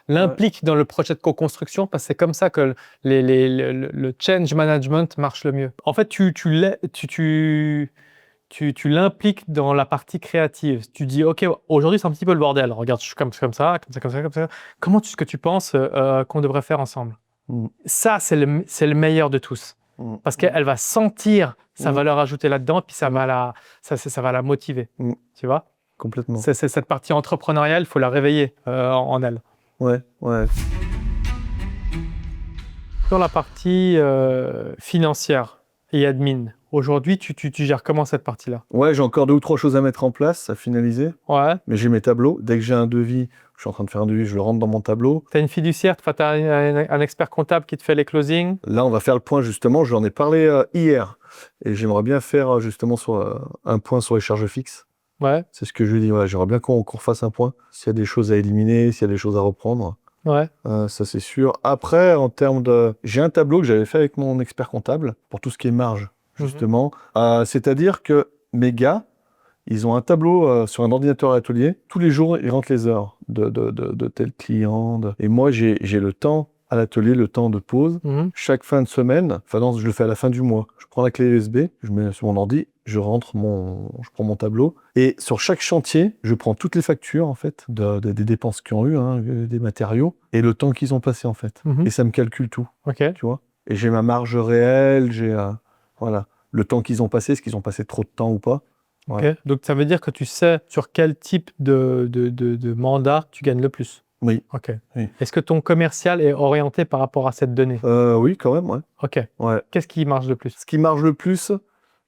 l'impliques dans le projet de co-construction parce que c'est comme ça que le change management marche le mieux. En fait, tu l'impliques dans la partie créative. Tu dis, OK, aujourd'hui, c'est un petit peu le bordel. Regarde, je suis comme ça. Comment est-ce que tu penses qu'on devrait faire ensemble? Ça, c'est le meilleur de tous. Parce qu'elle va sentir sa valeur ajoutée là-dedans, puis ça va la motiver. Tu vois? Complètement. Cette partie entrepreneuriale, il faut la réveiller en elle. Ouais. Sur la partie financière et admin, aujourd'hui, tu gères comment cette partie-là? Ouais, j'ai encore 2 ou 3 choses à mettre en place, à finaliser. Ouais. Mais j'ai mes tableaux. Dès que j'ai un devis, je suis en train de faire un devis, je le rentre dans mon tableau. Tu as une fiduciaire, tu as un expert comptable qui te fait les closings. Là, on va faire le point justement. J'en ai parlé hier. Et j'aimerais bien faire justement un point sur les charges fixes. Ouais. C'est ce que je lui dis. Ouais, j'aimerais bien qu'on refasse un point. S'il y a des choses à éliminer, s'il y a des choses à reprendre. Ouais. Ça, c'est sûr. Après, en termes de... J'ai un tableau que j'avais fait avec mon expert comptable pour tout ce qui est marge, justement. C'est-à-dire que mes gars, ils ont un tableau sur un ordinateur à l'atelier. Tous les jours, ils rentrent les heures de tel client. Et moi, j'ai le temps à l'atelier, le temps de pause. Chaque fin de semaine, je le fais à la fin du mois. Je prends la clé USB, je mets sur mon ordi je prends mon tableau. Et sur chaque chantier, je prends toutes les factures, en fait, des dépenses qu'ils ont eues, des matériaux, et le temps qu'ils ont passé, en fait. Et ça me calcule tout, tu vois. Et j'ai ma marge réelle, voilà, le temps qu'ils ont passé, est-ce qu'ils ont passé trop de temps ou pas. Ouais. Donc, ça veut dire que tu sais sur quel type de mandat tu gagnes le plus. Oui. Oui. Est-ce que ton commercial est orienté par rapport à cette donnée? Oui, quand même, ouais. Qu'est-ce qui marche le plus? Ce qui marche le plus,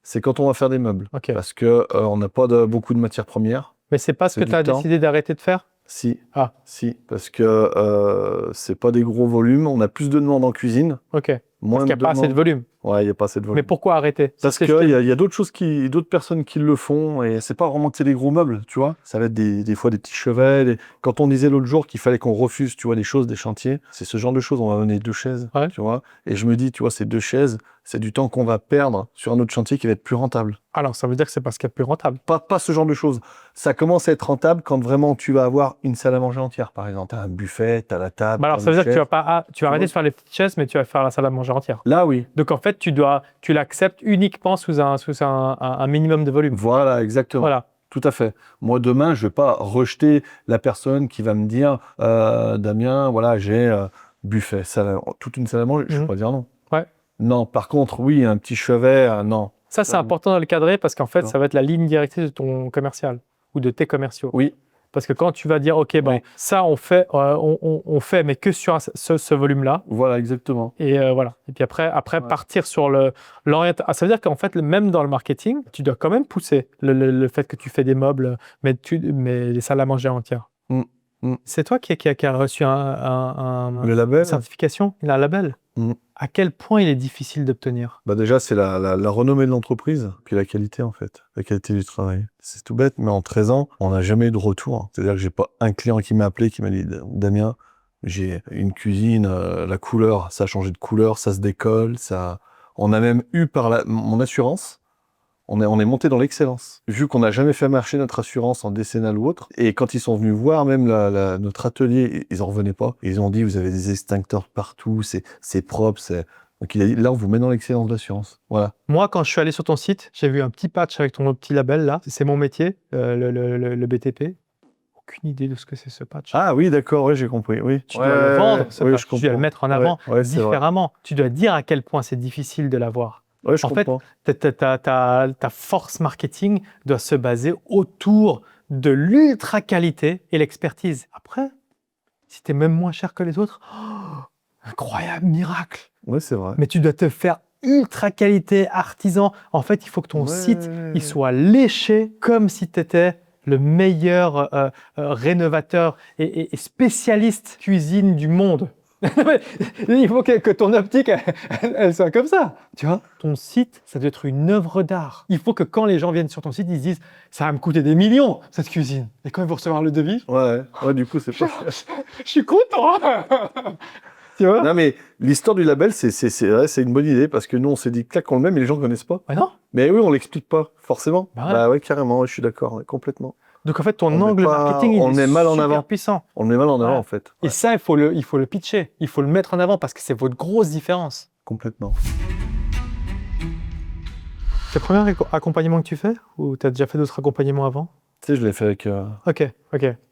c'est quand on va faire des meubles. Parce qu'on n'a pas beaucoup de matières premières. Mais c'est pas ce que tu as décidé d'arrêter de faire? Si. Si, parce que c'est pas des gros volumes. On a plus de demandes en cuisine. Parce qu'il n'y a pas assez de volume. Ouais, il n'y a pas assez de volume. Mais pourquoi arrêter? Parce qu'il y a d'autres personnes qui le font, et c'est pas vraiment que c'est des gros meubles, tu vois. Ça va être des fois des petits chevets. Quand on disait l'autre jour qu'il fallait qu'on refuse, tu vois, des choses, des chantiers, c'est ce genre de choses. On va donner 2 chaises, tu vois. Et je me dis, tu vois, ces 2 chaises, c'est du temps qu'on va perdre sur un autre chantier qui va être plus rentable. Alors, ça veut dire que c'est parce qu'il y a plus rentable. Pas ce genre de choses. Ça commence à être rentable quand vraiment tu vas avoir une salle à manger entière, par exemple. Tu as un buffet, tu as la table. Alors, ça veut dire que tu vas arrêter de faire les petites chaises, mais tu vas faire la salle à manger entière. Là, oui. Donc, en fait, tu l'acceptes uniquement sous un minimum de volume. Voilà, exactement. Voilà. Tout à fait. Moi, demain, je ne vais pas rejeter la personne qui va me dire Damien, voilà, j'ai buffet, toute une salle à manger. Je ne vais pas dire non. Non, par contre, oui, un petit chevet, non. Ça, c'est important de le cadrer parce qu'en fait, ça va être la ligne directrice de ton commercial ou de tes commerciaux. Oui. Parce que quand tu vas dire, OK, ça, on fait, mais que sur ce volume-là. Voilà, exactement. Et voilà. Et puis après partir sur l'orientation. Ça veut dire qu'en fait, même dans le marketing, tu dois quand même pousser le fait que tu fais des meubles, mais les salles à manger entières. C'est toi qui a reçu le label, une certification, il a un label. À quel point il est difficile d'obtenir? Déjà, c'est la renommée de l'entreprise, puis la qualité, en fait, la qualité du travail. C'est tout bête, mais en 13 ans, on n'a jamais eu de retour. C'est-à-dire que j'ai pas un client qui m'a appelé, qui m'a dit « Damien, j'ai une cuisine, la couleur, ça a changé de couleur, ça se décolle, ça... » On a même eu par mon assurance, on est monté dans l'excellence. Vu qu'on n'a jamais fait marcher notre assurance en décennale ou autre, et quand ils sont venus voir même notre atelier, ils en revenaient pas. Ils ont dit, vous avez des extincteurs partout, c'est propre, Donc il a dit, là on vous met dans l'excellence de l'assurance. Voilà. Moi, quand je suis allé sur ton site, j'ai vu un petit patch avec ton petit label là. C'est mon métier, le BTP. Aucune idée de ce que c'est ce patch. Ah oui, d'accord, oui, j'ai compris. Oui. Tu dois le vendre, ce patch. Tu dois le mettre en avant différemment. Tu dois dire à quel point c'est difficile de l'avoir. Ouais, je comprends. Ta force marketing doit se baser autour de l'ultra qualité et l'expertise. Après, si tu es même moins cher que les autres, incroyable miracle. Ouais, c'est vrai. Mais tu dois te faire ultra qualité, artisan. En fait, il faut que ton site il soit léché comme si tu étais le meilleur rénovateur et spécialiste cuisine du monde. Il faut que ton optique, elle soit comme ça, tu vois. Ton site, ça doit être une œuvre d'art. Il faut que quand les gens viennent sur ton site, ils se disent « ça va me coûter des millions, cette cuisine ». Et quand ils vont recevoir le devis... Ouais, du coup, c'est pas... Je suis content. Tu vois. Non, mais l'histoire du label, c'est une bonne idée, parce que nous, on s'est dit, clac, on le met, mais les gens ne connaissent pas. Ouais, non. Mais oui, on l'explique pas, forcément. Bah ouais, carrément, je suis d'accord, complètement. Donc en fait, ton angle marketing, il est super puissant. On le met mal en avant, en fait. Et ça, il faut le pitcher, il faut le mettre en avant parce que c'est votre grosse différence. Complètement. C'est le premier accompagnement que tu fais ou tu as déjà fait d'autres accompagnements avant? Tu sais, je l'ai fait avec... Ok.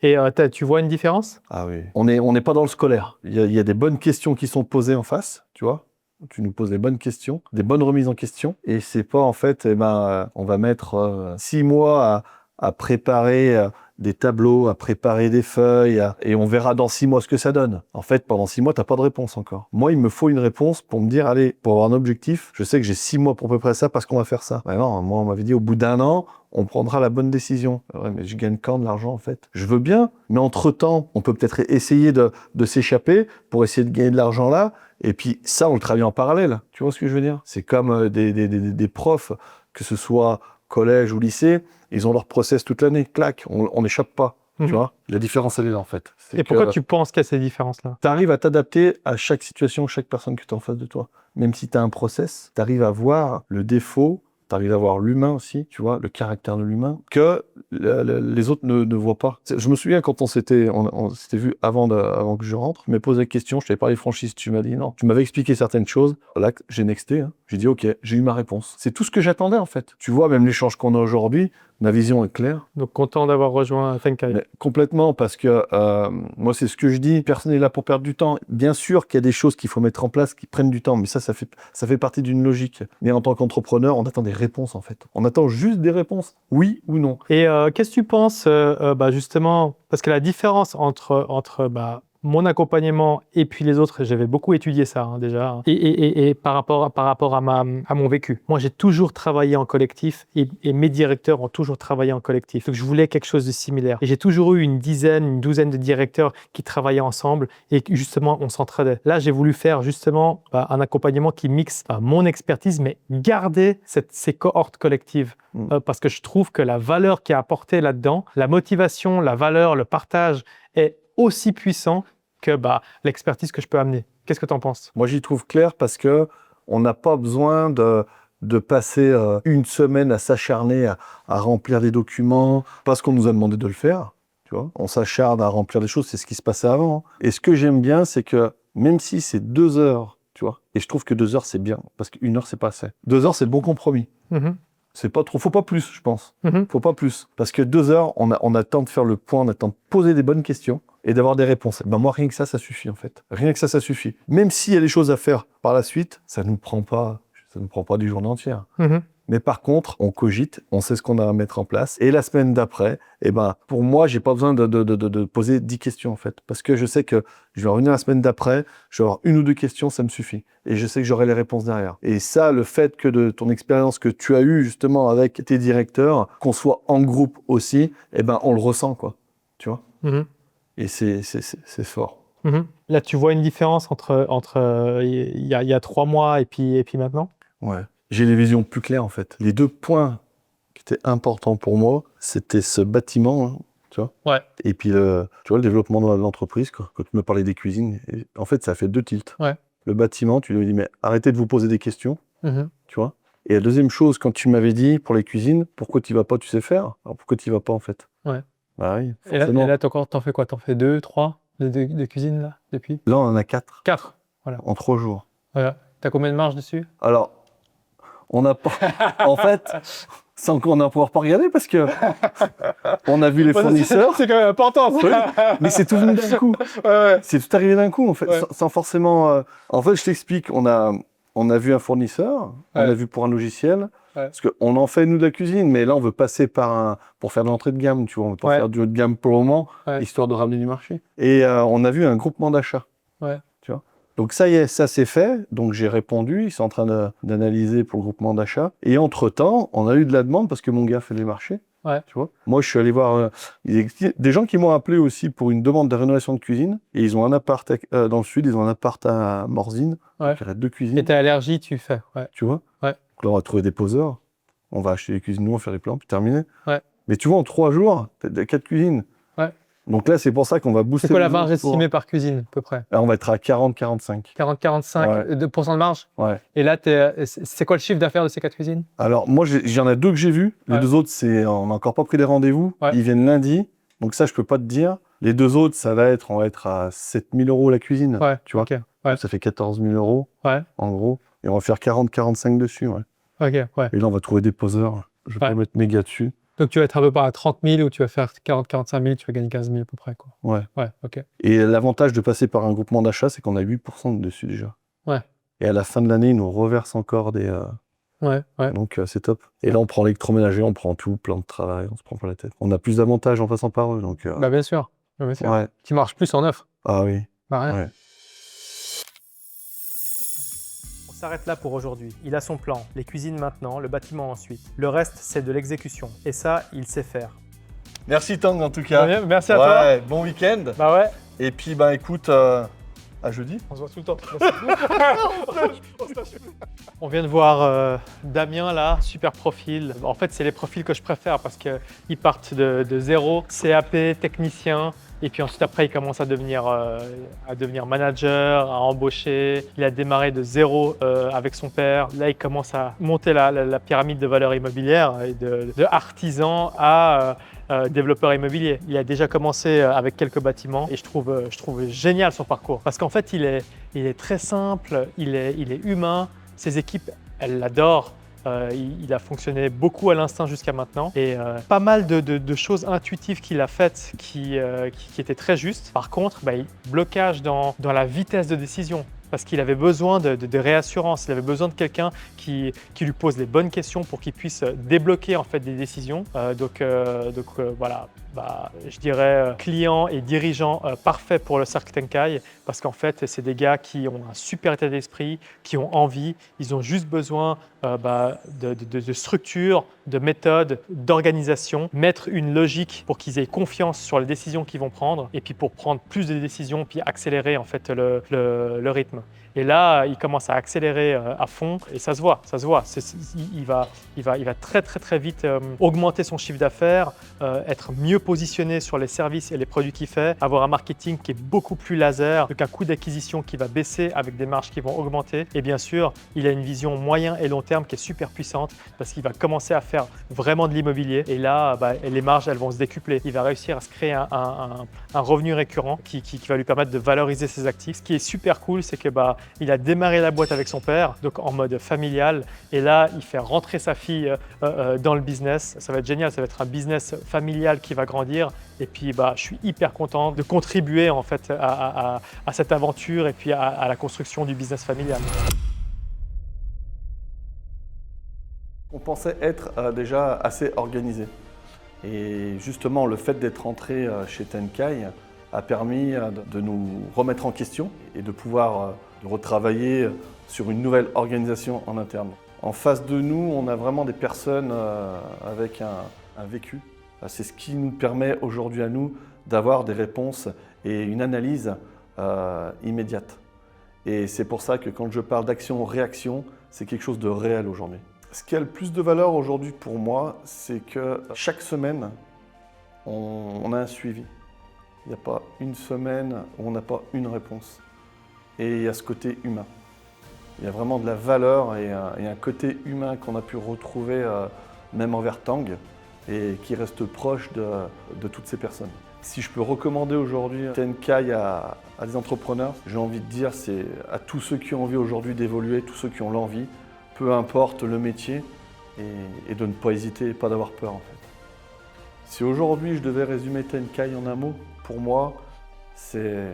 Et tu vois une différence? Ah oui. On n'est pas dans le scolaire. Il y a des bonnes questions qui sont posées en face, tu vois. Tu nous poses les bonnes questions, des bonnes remises en question. Et c'est pas, en fait, on va mettre 6 mois à préparer des tableaux, à préparer des feuilles, et on verra dans 6 mois ce que ça donne. En fait, pendant 6 mois, t'as pas de réponse encore. Moi, il me faut une réponse pour me dire, allez, pour avoir un objectif, je sais que j'ai 6 mois pour préparer ça parce qu'on va faire ça. Non, moi, on m'avait dit, au bout d'1 an, on prendra la bonne décision. Ouais, mais je gagne quand de l'argent, en fait? Je veux bien, mais entre-temps, on peut peut-être essayer de s'échapper pour essayer de gagner de l'argent là, et puis ça, on le travaille en parallèle. Tu vois ce que je veux dire? C'est comme des profs, que ce soit collège ou lycée, ils ont leur process toute l'année, clac, on n'échappe pas, tu vois. La différence, elle est là, en fait. Et pourquoi tu penses qu'il y a ces différences-là? Tu arrives à t'adapter à chaque situation, chaque personne que tu as en face de toi. Même si tu as un process, tu arrives à voir le défaut, tu arrives à voir l'humain aussi, tu vois, le caractère de l'humain, que les autres ne voient pas. Je me souviens quand on s'était vu avant que je rentre, je m'ai posé la question, je t'avais parlé franchise, tu m'as dit non. Tu m'avais expliqué certaines choses, là, j'ai nexté, hein. J'ai dit, OK, j'ai eu ma réponse. C'est tout ce que j'attendais, en fait. Tu vois, même l'échange qu'on a aujourd'hui, ma vision est claire. Donc, content d'avoir rejoint Tenkai. Mais complètement, parce que moi, c'est ce que je dis, personne n'est là pour perdre du temps. Bien sûr qu'il y a des choses qu'il faut mettre en place qui prennent du temps, mais ça fait partie d'une logique. Mais en tant qu'entrepreneur, on attend des réponses, en fait. On attend juste des réponses, oui ou non. Et qu'est-ce que tu penses, justement, parce que la différence entre mon accompagnement et puis les autres, j'avais beaucoup étudié ça déjà, et par rapport à mon vécu. Moi, j'ai toujours travaillé en collectif et mes directeurs ont toujours travaillé en collectif. Donc, je voulais quelque chose de similaire. Et j'ai toujours eu une douzaine de directeurs qui travaillaient ensemble et justement, on s'entraidait. Là, j'ai voulu faire justement un accompagnement qui mixe mon expertise, mais garder ces cohortes collectives. Parce que je trouve que la valeur qui est apportée là-dedans, la motivation, la valeur, le partage est aussi puissant que l'expertise que je peux amener. Qu'est-ce que tu en penses? Moi, j'y trouve clair parce que on n'a pas besoin de passer une semaine à s'acharner à remplir des documents parce qu'on nous a demandé de le faire. Tu vois, on s'acharne à remplir des choses, c'est ce qui se passait avant. Et ce que j'aime bien, c'est que même si c'est 2 heures, tu vois, et je trouve que 2 heures, c'est bien, parce qu'1 heure, c'est pas assez. 2 heures, c'est le bon compromis. C'est pas trop, faut pas plus, je pense. Faut pas plus. Parce que 2 heures, on a le temps de faire le point, on a le temps de poser des bonnes questions et d'avoir des réponses. Moi, rien que ça suffit, en fait. Rien que ça suffit. Même s'il y a des choses à faire par la suite, ça nous prend pas des journées entières. Mais par contre, on cogite, on sait ce qu'on a à mettre en place. Et la semaine d'après, pour moi, j'ai pas besoin de poser 10 questions, en fait. Parce que je sais que je vais revenir la semaine d'après, je vais avoir 1 ou 2 questions, ça me suffit. Et je sais que j'aurai les réponses derrière. Et ça, le fait que de ton expérience que tu as eue, justement, avec tes directeurs, qu'on soit en groupe aussi, on le ressent, quoi. Tu vois? Et c'est fort. Là, tu vois une différence entre il y a 3 mois et puis maintenant? Ouais. J'ai les visions plus claires, en fait. Les 2 points qui étaient importants pour moi, c'était ce bâtiment, hein, tu vois. Ouais. Et puis, le développement de l'entreprise, quand tu me parlais des cuisines. Et, en fait, ça fait 2 tilts. Ouais. Le bâtiment, tu lui dis, mais arrêtez de vous poser des questions, tu vois. Et la deuxième chose, quand tu m'avais dit, pour les cuisines, pourquoi tu vas pas, tu sais faire. Alors, pourquoi tu vas pas, en fait? Ouais. Bah oui, Et là t'en fais quoi? T'en fais 2, 3 de cuisine, là, depuis? Là, on en a 4. 4, voilà. En 3 jours. Voilà. T'as combien de marge dessus? Alors, on n'a pas... en fait, sans qu'on va pouvoir pas regarder parce que on a vu les fournisseurs. C'est quand même important. Oui, mais c'est tout venu d'un coup. Ouais. C'est tout arrivé d'un coup, en fait, sans forcément... En fait, je t'explique, on a vu un fournisseur, on a vu pour un logiciel, parce qu'on en fait, nous, de la cuisine, mais là, on veut passer pour faire de l'entrée de gamme, tu vois, on veut pas faire du haut de gamme pour le moment, histoire de ramener du marché. Et on a vu un groupement d'achat, tu vois. Donc ça y est, ça c'est fait, donc j'ai répondu, ils sont en train d'analyser pour le groupement d'achat. Et entre-temps, on a eu de la demande parce que mon gars fait les marchés. Tu vois. Moi, je suis allé voir des gens qui m'ont appelé aussi pour une demande de rénovation de cuisine. Et ils ont un appart dans le sud, ils ont un appart à Morzine. Il y aurait 2 cuisines. Et t'as allergie, tu fais. Tu vois. Donc là, on va trouver des poseurs. On va acheter des cuisines, nous, on va faire les plans, puis terminer. Mais tu vois, en 3 jours, t'as 4 cuisines. Donc là, c'est pour ça qu'on va booster. C'est quoi la marge estimée par cuisine, à peu près? Là, on va être à 40-45. 40-45% de marge? Et là, c'est quoi le chiffre d'affaires de ces 4 cuisines? Alors, moi, j'en ai 2 que j'ai vus. Les 2 autres, on n'a encore pas pris les rendez-vous. Ils viennent lundi. Donc ça, je peux pas te dire. Les 2 autres, on va être à 7 000 € la cuisine. Tu vois. Ça fait 14 000 €, en gros. Et on va faire 40-45 dessus. Et là, on va trouver des poseurs. Je vais pas mettre méga dessus. Donc, tu vas être à peu près à 30 000 ou tu vas faire 40-45 000, tu vas gagner 15 000 à peu près, quoi. Et l'avantage de passer par un groupement d'achat, c'est qu'on a 8% dessus déjà. Et à la fin de l'année, ils nous reversent encore des... Donc, c'est top. Et là, on prend l'électroménager, on prend tout, plan de travail, on se prend pas la tête. On a plus d'avantages en passant par eux. Donc, bien sûr. Qui marche plus en neuf. Ah oui. On s'arrête là pour aujourd'hui. Il a son plan, les cuisines maintenant, le bâtiment ensuite. Le reste, c'est de l'exécution. Et ça, il sait faire. Merci Tang en tout cas. Merci à toi. Bon week-end. Et puis écoute, à jeudi. On se voit tout le temps. On vient de voir Damien là, super profil. En fait, c'est les profils que je préfère parce qu'ils partent de zéro, CAP, technicien. Et puis ensuite, après, il commence à devenir manager, à embaucher. Il a démarré de zéro avec son père. Là, il commence à monter la pyramide de valeur immobilière et de artisan à développeur immobilier. Il a déjà commencé avec quelques bâtiments et je trouve génial son parcours. Parce qu'en fait, il est très simple, il est humain. Ses équipes, elle l'adore. Il a fonctionné beaucoup à l'instinct jusqu'à maintenant et pas mal de choses intuitives qu'il a faites qui étaient très justes. Par contre, blocage dans la vitesse de décision. Parce qu'il avait besoin de réassurance, il avait besoin de quelqu'un qui lui pose les bonnes questions pour qu'il puisse débloquer en fait des décisions. Voilà, je dirais client et dirigeant parfait pour le cercle Tenkai parce qu'en fait, c'est des gars qui ont un super état d'esprit, qui ont envie, ils ont juste besoin de structure, de méthode, d'organisation, mettre une logique pour qu'ils aient confiance sur les décisions qu'ils vont prendre et puis pour prendre plus de décisions puis accélérer en fait le rythme. Et là, il commence à accélérer à fond et ça se voit. Il va très vite augmenter son chiffre d'affaires, être mieux positionné sur les services et les produits qu'il fait, avoir un marketing qui est beaucoup plus laser, donc un coût d'acquisition qui va baisser avec des marges qui vont augmenter. Et bien sûr, il a une vision moyen et long terme qui est super puissante parce qu'il va commencer à faire vraiment de l'immobilier et là, les marges, elles vont se décupler. Il va réussir à se créer un revenu récurrent qui va lui permettre de valoriser ses actifs. Ce qui est super cool, c'est que il a démarré la boîte avec son père, donc en mode familial. Et là, il fait rentrer sa fille dans le business. Ça va être génial, ça va être un business familial qui va grandir. Et puis, je suis hyper content de contribuer en fait à cette aventure et puis à la construction du business familial. On pensait être déjà assez organisé. Et justement, le fait d'être entré chez Tenkai a permis de nous remettre en question et de pouvoir retravailler sur une nouvelle organisation en interne. En face de nous, on a vraiment des personnes avec un vécu. C'est ce qui nous permet aujourd'hui à nous d'avoir des réponses et une analyse immédiate. Et c'est pour ça que quand je parle d'action-réaction, c'est quelque chose de réel aujourd'hui. Ce qui a le plus de valeur aujourd'hui pour moi, c'est que chaque semaine, on a un suivi. Il n'y a pas une semaine où on n'a pas une réponse. Et il y a ce côté humain. Il y a vraiment de la valeur et un côté humain qu'on a pu retrouver même envers Tang et qui reste proche de toutes ces personnes. Si je peux recommander aujourd'hui Tenkai à des entrepreneurs, j'ai envie de dire c'est à tous ceux qui ont envie aujourd'hui d'évoluer, tous ceux qui ont l'envie, peu importe le métier, et de ne pas hésiter et pas d'avoir peur en fait. Si aujourd'hui je devais résumer Tenkai en un mot, pour moi, c'est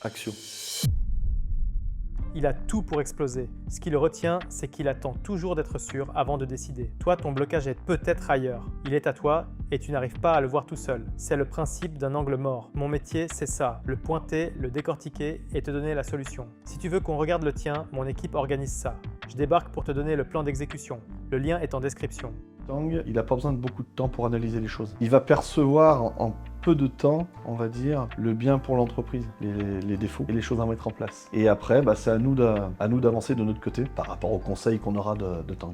action. Il a tout pour exploser. Ce qui le retient, c'est qu'il attend toujours d'être sûr avant de décider. Toi, ton blocage est peut-être ailleurs. Il est à toi et tu n'arrives pas à le voir tout seul. C'est le principe d'un angle mort. Mon métier, c'est ça. Le pointer, le décortiquer et te donner la solution. Si tu veux qu'on regarde le tien, mon équipe organise ça. Je débarque pour te donner le plan d'exécution. Le lien est en description. Tang, il n'a pas besoin de beaucoup de temps pour analyser les choses. Il va percevoir en peu de temps, on va dire, le bien pour l'entreprise, les défauts et les choses à mettre en place. Et après, c'est à nous d'avancer de notre côté par rapport aux conseils qu'on aura de Tang.